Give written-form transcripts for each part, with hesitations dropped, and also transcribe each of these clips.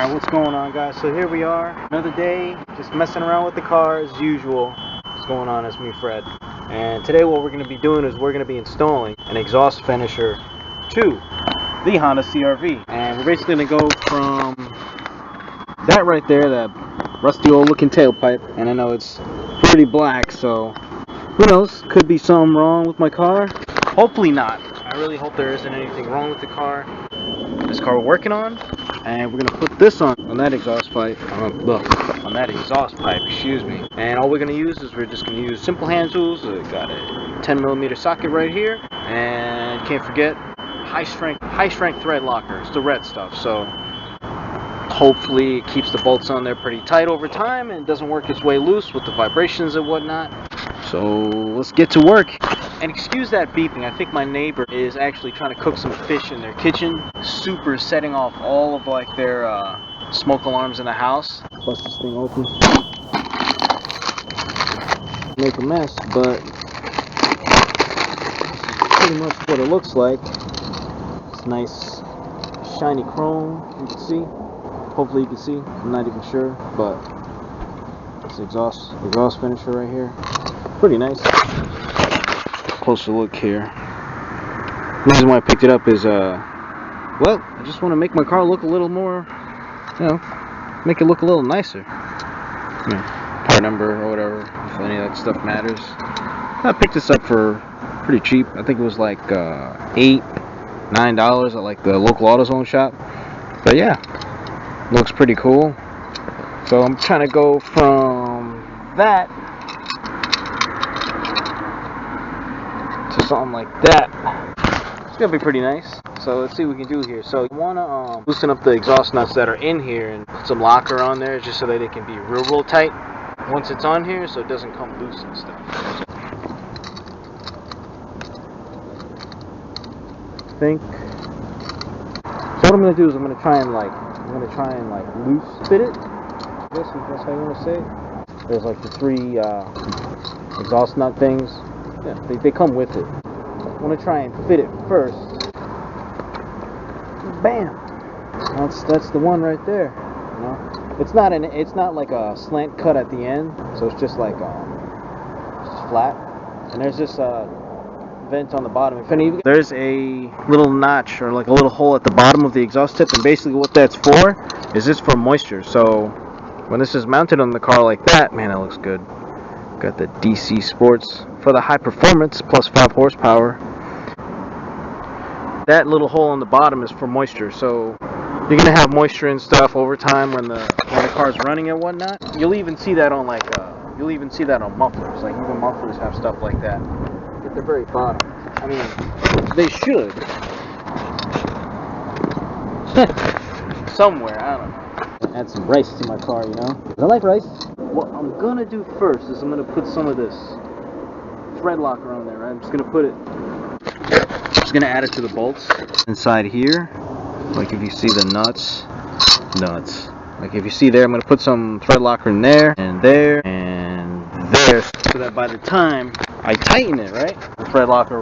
Alright, what's going on, guys? So here we are, another day, just messing around with the car as usual. What's going on? It's me, Fred. And today what we're going to be doing is we're going to be installing an exhaust finisher to the Honda CR-V. And we're basically going to go from that right there, that rusty old looking tailpipe. And I know it's pretty black, so who knows? Could be something wrong with my car. Hopefully not. I really hope there isn't anything wrong with the car. This car we're working on. And we're gonna put this on that exhaust pipe. On that exhaust pipe, excuse me. And all we're gonna use is we're just gonna use simple hand tools. Got a 10mm socket right here, and can't forget high strength thread locker. It's the red stuff. So hopefully it keeps the bolts on there pretty tight over time and doesn't work its way loose with the vibrations and whatnot. So let's get to work. And excuse that beeping, I think my neighbor is actually trying to cook some fish in their kitchen. Super setting off all of like their smoke alarms in the house. Bust this thing open. Make a mess, but pretty much what it looks like. It's nice shiny chrome, you can see. Hopefully you can see, I'm not even sure, but it's exhaust finisher right here. Pretty nice. Closer look here. The reason why I picked it up is well, I just want to make my car look a little more, make it look a little nicer. Part number or whatever, if any of that stuff matters. I picked this up for pretty cheap. I think it was like $8, $9 at like the local AutoZone shop. But yeah, looks pretty cool. So I'm trying to go from that to something like that. It's gonna be pretty nice. So let's see what we can do here. So you wanna loosen up the exhaust nuts that are in here and put some locker on there just so that they can be real tight once it's on here, so it doesn't come loose and stuff. I think. So what I'm gonna do is I'm gonna try and like loose fit it. I guess if that's how you want to say it. There's like the three exhaust nut things. Yeah, they come with it. I want to try and fit it first. Bam! That's the one right there. You know, it's not like a slant cut at the end, so it's just like just flat. And there's this vent on the bottom. There's a little notch or like a little hole at the bottom of the exhaust tip, and basically what that's for is this for moisture. So when this is mounted on the car like that, man, it looks good. Got the DC Sports for the high performance plus 5 horsepower. That little hole on the bottom is for moisture, so you're gonna have moisture and stuff over time when the car's running and whatnot. You'll even see that on mufflers. Like even mufflers have stuff like that at the very bottom. I mean, they should. Somewhere, I don't know. Add some rice to my car, you know. I like rice. What I'm gonna do first is I'm gonna put some of this thread locker on there, right? I'm just gonna add it to the bolts inside here. Like if you see the nuts. Like if you see there, I'm gonna put some thread locker in there, and there, so that by the time I tighten it, right, the thread locker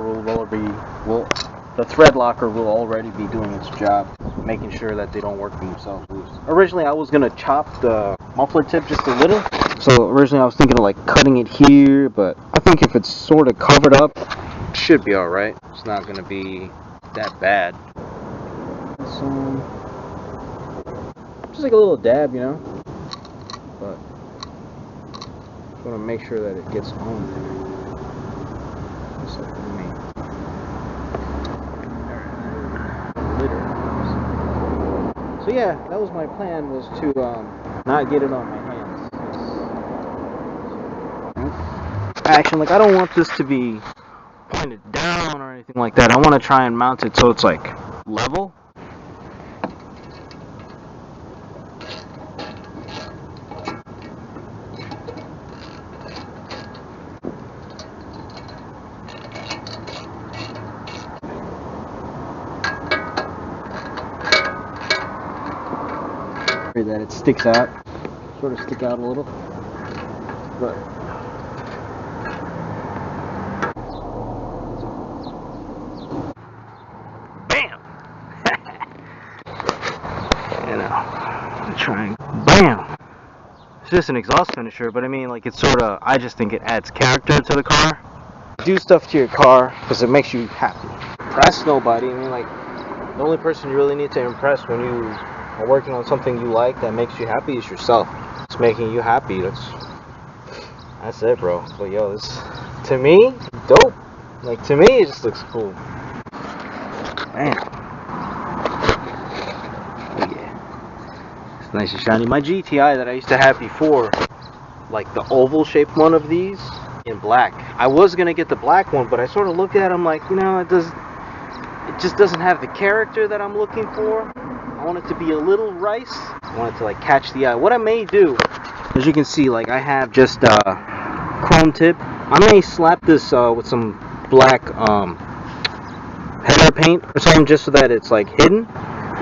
will already be doing its job, making sure that they don't work themselves loose. Originally, I was gonna chop the muffler tip just a little. So originally I was thinking of like cutting it here, but I think if it's sort of covered up, it should be alright. It's not going to be that bad. So, just like a little dab, you know, but just want to make sure that it gets on there. Just like me. So yeah, that was my plan, was to not get it on my hands. Action, like I don't want this to be pointed down or anything like that. I want to try and mount it so it's like level. That it sticks out, sort of stick out a little, but bam! You know, Triangle. Bam! It's just an exhaust finisher, but I mean, like, it's sort of, I just think it adds character to the car. Do stuff to your car because it makes you happy. Impress nobody. I mean, like, the only person you really need to impress when you are working on something you like that makes you happy is yourself. It's making you happy. That's it, bro. But yo, this, to me, dope. Like, to me, it just looks cool. Man. Oh, yeah. It's nice and shiny. My GTI that I used to have before, like the oval shaped one of these in black. I was gonna get the black one, but I sort of looked at it, I'm like, you know, it just doesn't have the character that I'm looking for. I want it to be a little rice. I want it to like catch the eye. What I may do, as you can see, like I have just chrome tip. I may slap this with some black header paint or something, just so that it's like hidden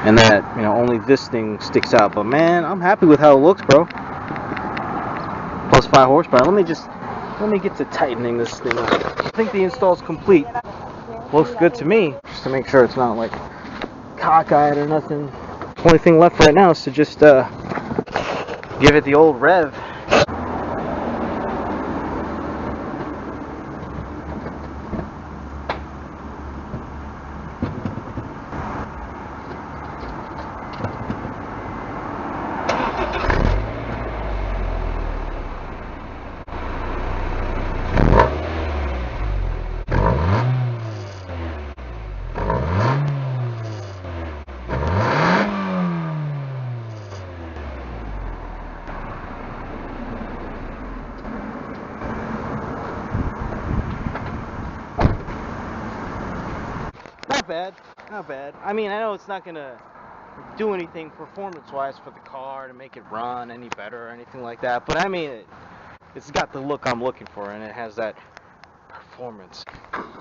and that, you know, only this thing sticks out. But man, I'm happy with how it looks, bro. Plus 5 horsepower. Let me get to tightening this thing up. I think the install's complete. Looks good to me, just to make sure it's not like cockeyed or nothing. Only thing left right now is to just give it the old rev. Not bad. I mean, I know it's not gonna do anything performance-wise for the car to make it run any better or anything like that, but I mean, it's got the look I'm looking for, and it has that performance.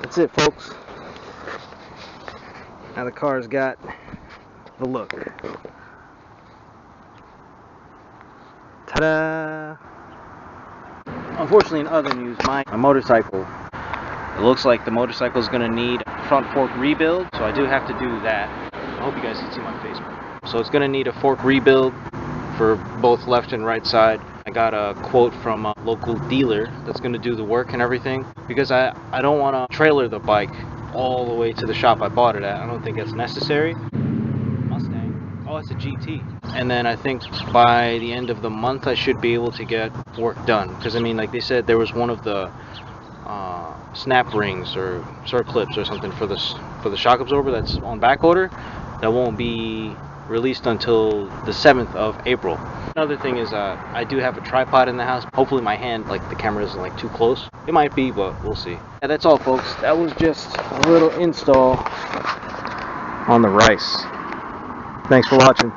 That's it, folks. Now the car's got the look. Ta-da! Unfortunately, in other news, my motorcycle, it looks like the motorcycle is going to need a front fork rebuild, so I do have to do that. I hope you guys can see my face. So it's going to need a fork rebuild for both left and right side. I got a quote from a local dealer that's going to do the work and everything, because I don't want to trailer the bike all the way to the shop I bought it at. I don't think that's necessary. Mustang. Oh, it's a GT. And then I think by the end of the month I should be able to get work done, because I mean, like they said, there was one of the snap rings or circlips or something for the shock absorber that's on back order that won't be released until the 7th of April. Another thing is I do have a tripod in the house. Hopefully my hand, like the camera isn't like too close. It might be, but we'll see. Yeah, that's all, folks. That was just a little install on the Rice. Thanks for watching.